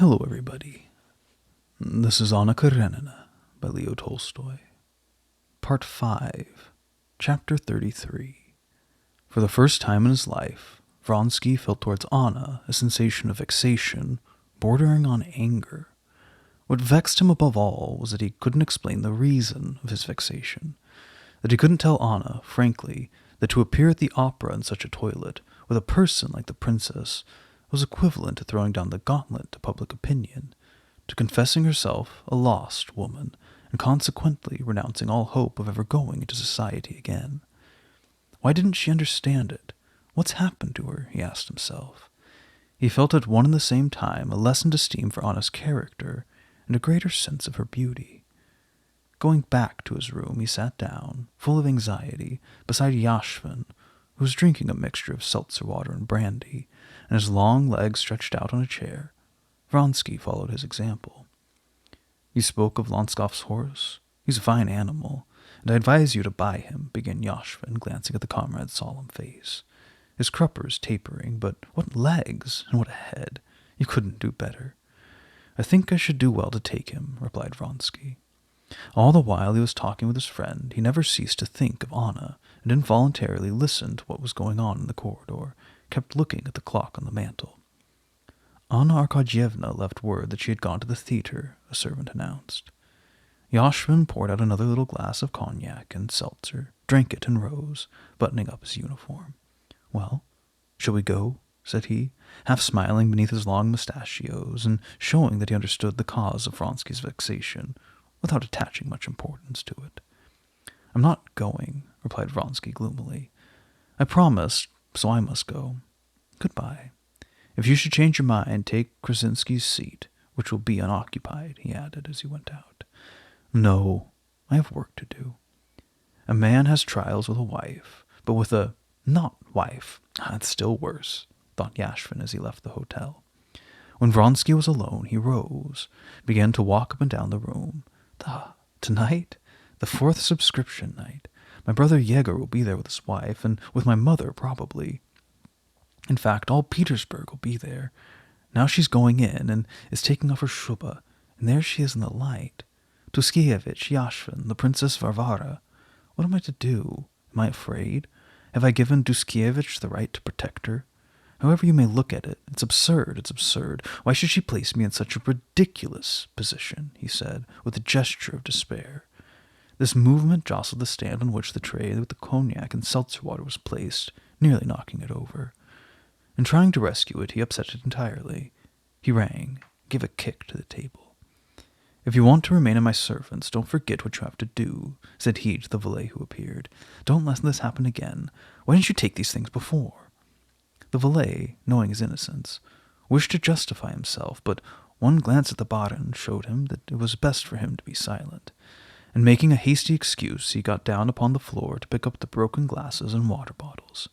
Hello, everybody. This is Anna Karenina by Leo Tolstoy. Part 5, Chapter 33. For the first time in his life, Vronsky felt towards Anna a sensation of vexation, bordering on anger. What vexed him above all was that he couldn't explain the reason of his vexation, that he couldn't tell Anna, frankly, that to appear at the opera in such a toilet, with a person like the princess, was equivalent to throwing down the gauntlet to public opinion, to confessing herself a lost woman, and consequently renouncing all hope of ever going into society again. Why didn't she understand it? What's happened to her? He asked himself. He felt at one and the same time a lessened esteem for Anna's character and a greater sense of her beauty. Going back to his room, he sat down, full of anxiety, beside Yashvin, who was drinking a mixture of seltzer water and brandy, and his long legs stretched out on a chair. Vronsky followed his example. "You spoke of Lonskov's horse? He's a fine animal, and I advise you to buy him," began Yashvin, glancing at the comrade's solemn face. "His crupper is tapering, but what legs, and what a head! You couldn't do better." "I think I should do well to take him," replied Vronsky. All the while he was talking with his friend, he never ceased to think of Anna, and involuntarily listened to what was going on in the corridor, kept looking at the clock on the mantel. "Anna Arkadyevna left word that she had gone to the theatre," a servant announced. Yashvin poured out another little glass of cognac and seltzer, drank it, and rose, buttoning up his uniform. "Well, shall we go?" said he, half smiling beneath his long mustachios, and showing that he understood the cause of Vronsky's vexation, without attaching much importance to it. "I'm not going," replied Vronsky gloomily. "I promised, so I must go. Goodbye. If you should change your mind, take Krasinski's seat, which will be unoccupied," he added as he went out. "No, I have work to do. A man has trials with a wife, but with a not-wife, it's still worse," thought Yashvin as he left the hotel. When Vronsky was alone, he rose, began to walk up and down the room. Tonight? The 4th subscription night. My brother Yegor will be there with his wife, and with my mother, probably. In fact, all Petersburg will be there. Now she's going in, and is taking off her shuba, and there she is in the light. Tuskievich, Yashvin, the Princess Varvara. What am I to do? Am I afraid? Have I given Tuskievich the right to protect her? However you may look at it, it's absurd. Why should she place me in such a ridiculous position?" he said, with a gesture of despair. This movement jostled the stand on which the tray with the cognac and seltzer water was placed, nearly knocking it over. In trying to rescue it, he upset it entirely. He rang, gave a kick to the table. "If you want to remain in my servants, don't forget what you have to do," said he to the valet who appeared. "Don't let this happen again. Why didn't you take these things before?" The valet, knowing his innocence, wished to justify himself, but one glance at the barin showed him that it was best for him to be silent, and making a hasty excuse, he got down upon the floor to pick up the broken glasses and water bottles.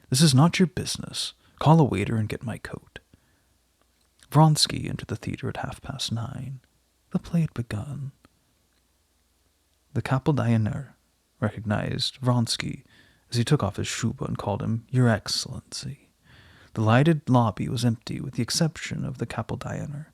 "This is not your business. Call a waiter and get my coat." Vronsky entered the theatre at 9:30. The play had begun. The Kapelldiener recognized Vronsky as he took off his shuba and called him "Your Excellency." The lighted lobby was empty with the exception of the Kapelldiener,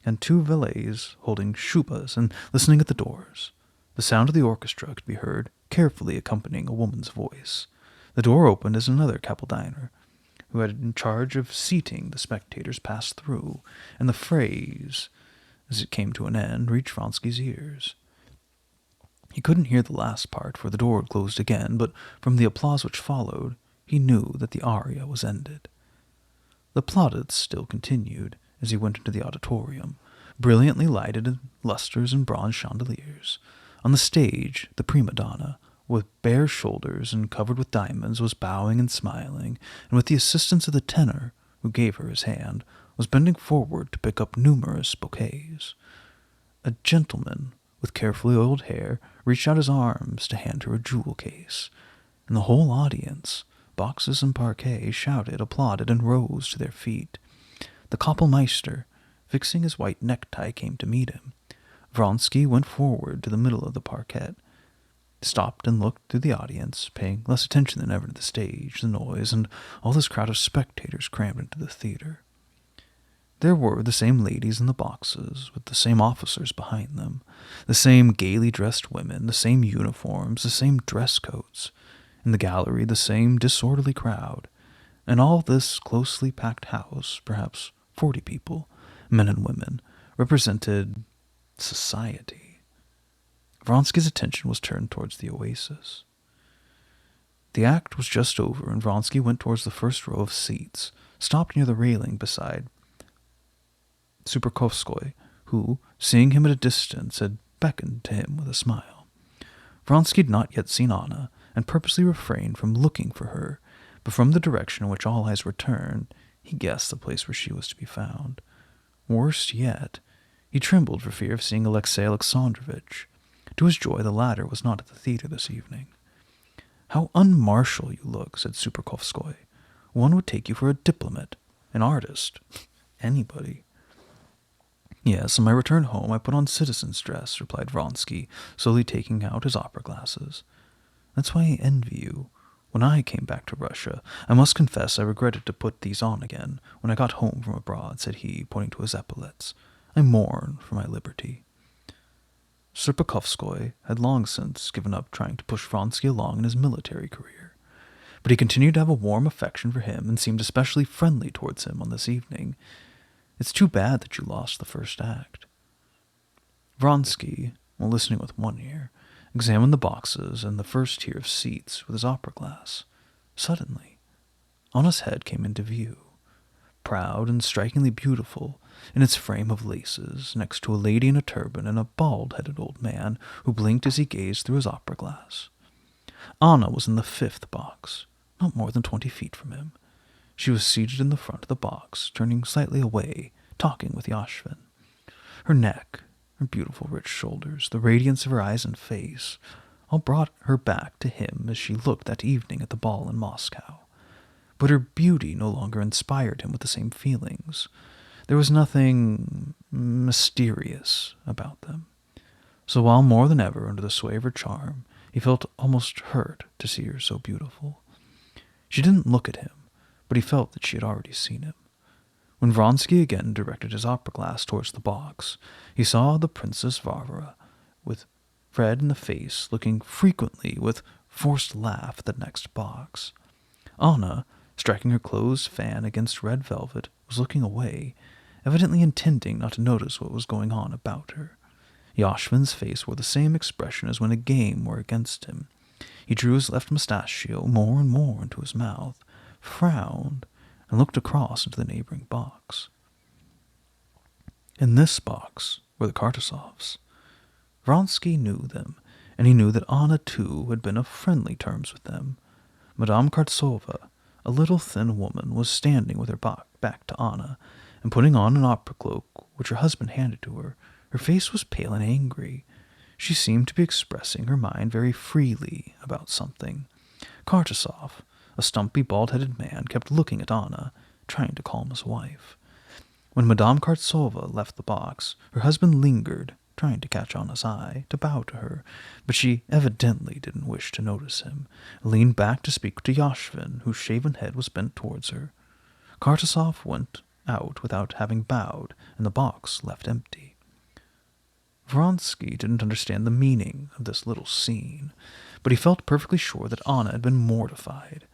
and 2 valets holding shubas and listening at the doors. The sound of the orchestra could be heard, carefully accompanying a woman's voice. The door opened as another Kapelldiener, who had in charge of seating the spectators, passed through, and the phrase, as it came to an end, reached Vronsky's ears. He couldn't hear the last part, for the door had closed again, but from the applause which followed, he knew that the aria was ended. The plaudits still continued as he went into the auditorium, brilliantly lighted in lustres and bronze chandeliers. On the stage, the prima donna, with bare shoulders and covered with diamonds, was bowing and smiling, and with the assistance of the tenor, who gave her his hand, was bending forward to pick up numerous bouquets. A gentleman, with carefully oiled hair, reached out his arms to hand her a jewel case, and the whole audience, boxes and parquet, shouted, applauded, and rose to their feet. The Kapellmeister, fixing his white necktie, came to meet him. Vronsky went forward to the middle of the parquet, stopped and looked through the audience, paying less attention than ever to the stage, the noise, and all this crowd of spectators crammed into the theatre. There were the same ladies in the boxes, with the same officers behind them, the same gaily dressed women, the same uniforms, the same dress coats. In the gallery, the same disorderly crowd. In all this closely packed house, perhaps 40 people, men and women, represented society. Vronsky's attention was turned towards the oasis. The act was just over, and Vronsky went towards the first row of seats, stopped near the railing beside Superkovskoy, who, seeing him at a distance, had beckoned to him with a smile. Vronsky had not yet seen Anna, and purposely refrained from looking for her, but from the direction in which all eyes were turned, he guessed the place where she was to be found. Worse yet, he trembled for fear of seeing Alexey Alexandrovitch. To his joy, the latter was not at the theater this evening. "How unmartial you look," said Superkovskoy. "One would take you for a diplomat, an artist, anybody." "Yes, on my return home I put on citizen's dress," replied Vronsky, slowly taking out his opera glasses. "That's why I envy you. When I came back to Russia, I must confess I regretted to put these on again when I got home from abroad," said he, pointing to his epaulets. "I mourn for my liberty." Serpukhowskoy had long since given up trying to push Vronsky along in his military career, but he continued to have a warm affection for him and seemed especially friendly towards him on this evening. "It's too bad that you lost the first act." Vronsky, while listening with one ear, examined the boxes and the first tier of seats with his opera glass. Suddenly, Anna's head came into view, proud and strikingly beautiful in its frame of laces, next to a lady in a turban and a bald-headed old man who blinked as he gazed through his opera glass. Anna was in the 5th box, not more than 20 feet from him. She was seated in the front of the box, turning slightly away, talking with Yashvin. Her neck, her beautiful rich shoulders, the radiance of her eyes and face, all brought her back to him as she looked that evening at the ball in Moscow. But her beauty no longer inspired him with the same feelings. There was nothing mysterious about them. So while more than ever under the sway of her charm, he felt almost hurt to see her so beautiful. She didn't look at him, but he felt that she had already seen him. When Vronsky again directed his opera glass towards the box, he saw the Princess Varvara, with red in the face, looking frequently with forced laugh at the next box. Anna, striking her closed fan against red velvet, was looking away, evidently intending not to notice what was going on about her. Yashvin's face wore the same expression as when a game were against him. He drew his left mustachio more and more into his mouth, frowned, and looked across into the neighboring box. In this box were the Kartasovs. Vronsky knew them, and he knew that Anna, too, had been on friendly terms with them. Madame Kartsova, a little thin woman, was standing with her back to Anna, and putting on an opera cloak which her husband handed to her. Her face was pale and angry. She seemed to be expressing her mind very freely about something. Kartasov, a stumpy, bald-headed man, kept looking at Anna, trying to calm his wife. When Madame Kartsova left the box, her husband lingered, trying to catch Anna's eye, to bow to her, but she evidently didn't wish to notice him, and leaned back to speak to Yashvin, whose shaven head was bent towards her. Kartasov went out without having bowed, and the box left empty. Vronsky didn't understand the meaning of this little scene, but he felt perfectly sure that Anna had been mortified.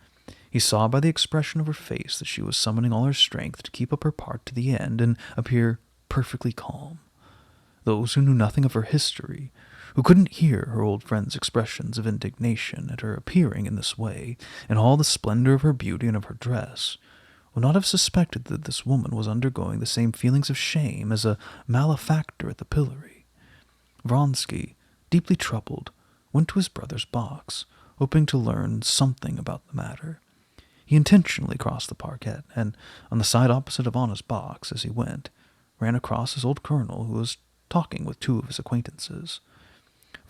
He saw by the expression of her face that she was summoning all her strength to keep up her part to the end and appear perfectly calm. Those who knew nothing of her history, who couldn't hear her old friend's expressions of indignation at her appearing in this way, in all the splendor of her beauty and of her dress, would not have suspected that this woman was undergoing the same feelings of shame as a malefactor at the pillory. Vronsky, deeply troubled, went to his brother's box, hoping to learn something about the matter. He intentionally crossed the parquet, and on the side opposite of Anna's box, as he went, ran across his old colonel, who was talking with 2 of his acquaintances.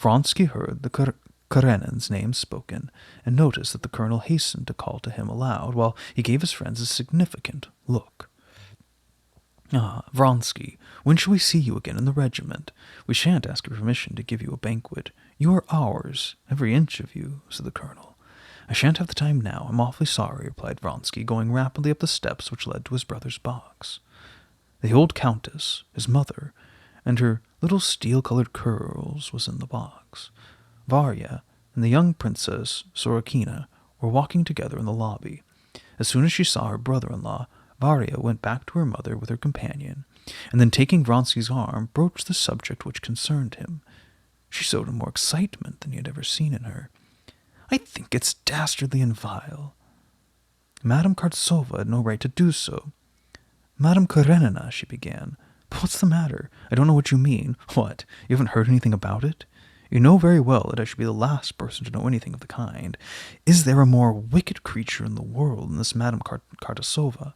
Vronsky heard the Karenin's name spoken, and noticed that the colonel hastened to call to him aloud, while he gave his friends a significant look. "Ah, Vronsky, when shall we see you again in the regiment? We shan't ask your permission to give you a banquet. You are ours, every inch of you," said the colonel. "I shan't have the time now. I'm awfully sorry," replied Vronsky, going rapidly up the steps which led to his brother's box. The old countess, his mother, and her little steel-colored curls was in the box. Varya and the young princess Sorokina were walking together in the lobby. As soon as she saw her brother-in-law, Varya went back to her mother with her companion, and then taking Vronsky's arm, broached the subject which concerned him. She showed him more excitement than he had ever seen in her. "I think it's dastardly and vile." Madame Kartsova had no right to do so. "Madame Karenina," she began. "But what's the matter? I don't know what you mean. What, you haven't heard anything about it? You know very well that I should be the last person to know anything of the kind. Is there a more wicked creature in the world than this Madame Kartasova?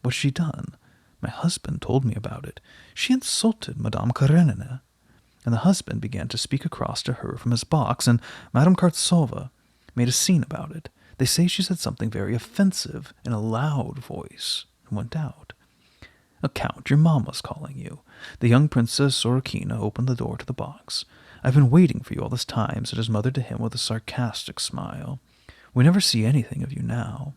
What's she done? My husband told me about it. She insulted Madame Karenina." And the husband began to speak across to her from his box, and Madame Kartasova made a scene about it. They say she said something very offensive in a loud voice and went out. "Count, your mamma's calling you." The young Princess Sorokina opened the door to the box. "I've been waiting for you all this time," said his mother to him with a sarcastic smile. "We never see anything of you now."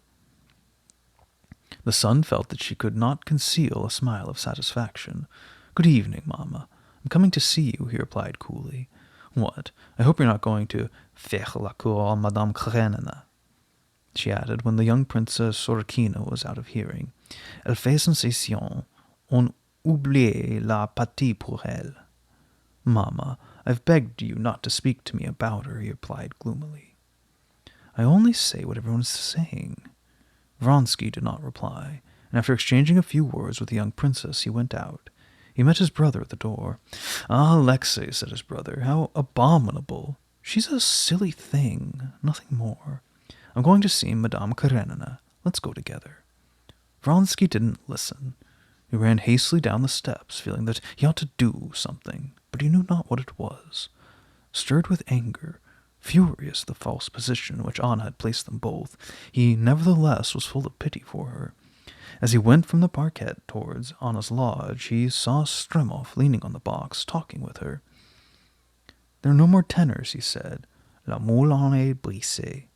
The son felt that she could not conceal a smile of satisfaction. "Good evening, mamma. I'm coming to see you," he replied coolly. "What? I hope you're not going to faire la cour à Madame Karenina," she added when the young Princess Sorokina was out of hearing. "Elle fait sensation. On oublie la pâtie pour elle." "Mamma, I've begged you not to speak to me about her," he replied gloomily. "I only say what everyone's saying." Vronsky did not reply, and after exchanging a few words with the young princess, he went out. He met his brother at the door. "Ah, Alexei," said his brother, "how abominable. She's a silly thing, nothing more. I'm going to see Madame Karenina. Let's go together." Vronsky didn't listen. He ran hastily down the steps, feeling that he ought to do something, but he knew not what it was. Stirred with anger, furious at the false position in which Anna had placed them both, he nevertheless was full of pity for her. As he went from the parquet towards Anna's lodge, he saw Stremov leaning on the box, talking with her. "There are no more tenors," he said. "La moulin est brisée."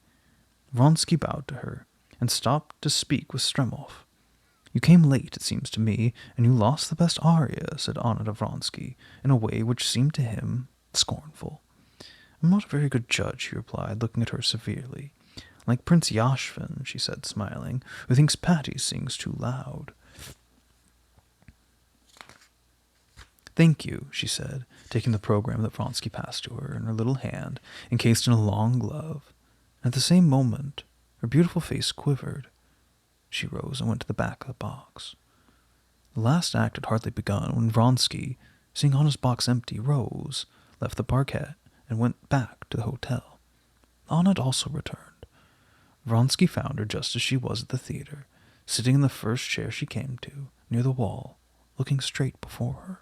Vronsky bowed to her, and stopped to speak with Stremov. "You came late, it seems to me, and you lost the best aria," said Anna to Vronsky, in a way which seemed to him scornful. "I'm not a very good judge," he replied, looking at her severely. "Like Prince Yashvin," she said, smiling, "who thinks Patty sings too loud." "Thank you," she said, taking the program that Vronsky passed to her in her little hand, encased in a long glove. At the same moment, her beautiful face quivered. She rose and went to the back of the box. The last act had hardly begun when Vronsky, seeing Anna's box empty, rose, left the parquet, and went back to the hotel. Anna had also returned. Vronsky found her just as she was at the theater, sitting in the first chair she came to, near the wall, looking straight before her.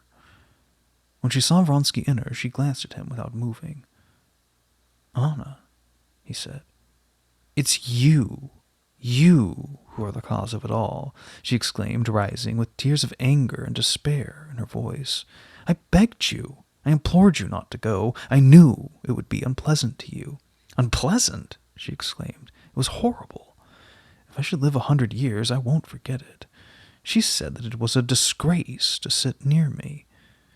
When she saw Vronsky enter, she glanced at him without moving. "Anna," he said. "It's you who are the cause of it all," she exclaimed, rising, with tears of anger and despair in her voice. "I begged you, I implored you not to go. I knew it would be unpleasant to you." "Unpleasant?" she exclaimed. "It was horrible. If I should live 100 years, I won't forget it. She said that it was a disgrace to sit near me.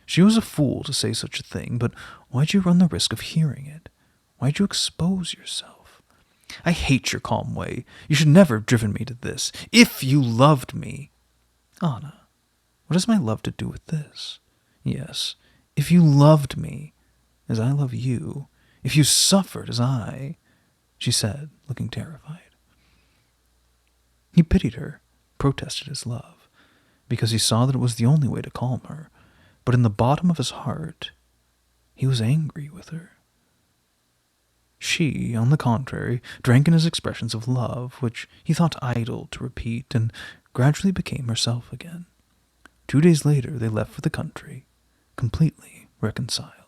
She was a fool to say such a thing, but why'd you run the risk of hearing it? Why'd you expose yourself? I hate your calm way. You should never have driven me to this. If you loved me—" "Anna, what has my love to do with this? Yes, if you loved me, as I love you, if you suffered as I—" she said, looking terrified. He pitied her, protested his love, because he saw that it was the only way to calm her, but in the bottom of his heart, he was angry with her. She, on the contrary, drank in his expressions of love, which he thought idle to repeat, and gradually became herself again. 2 days later they left for the country, completely reconciled.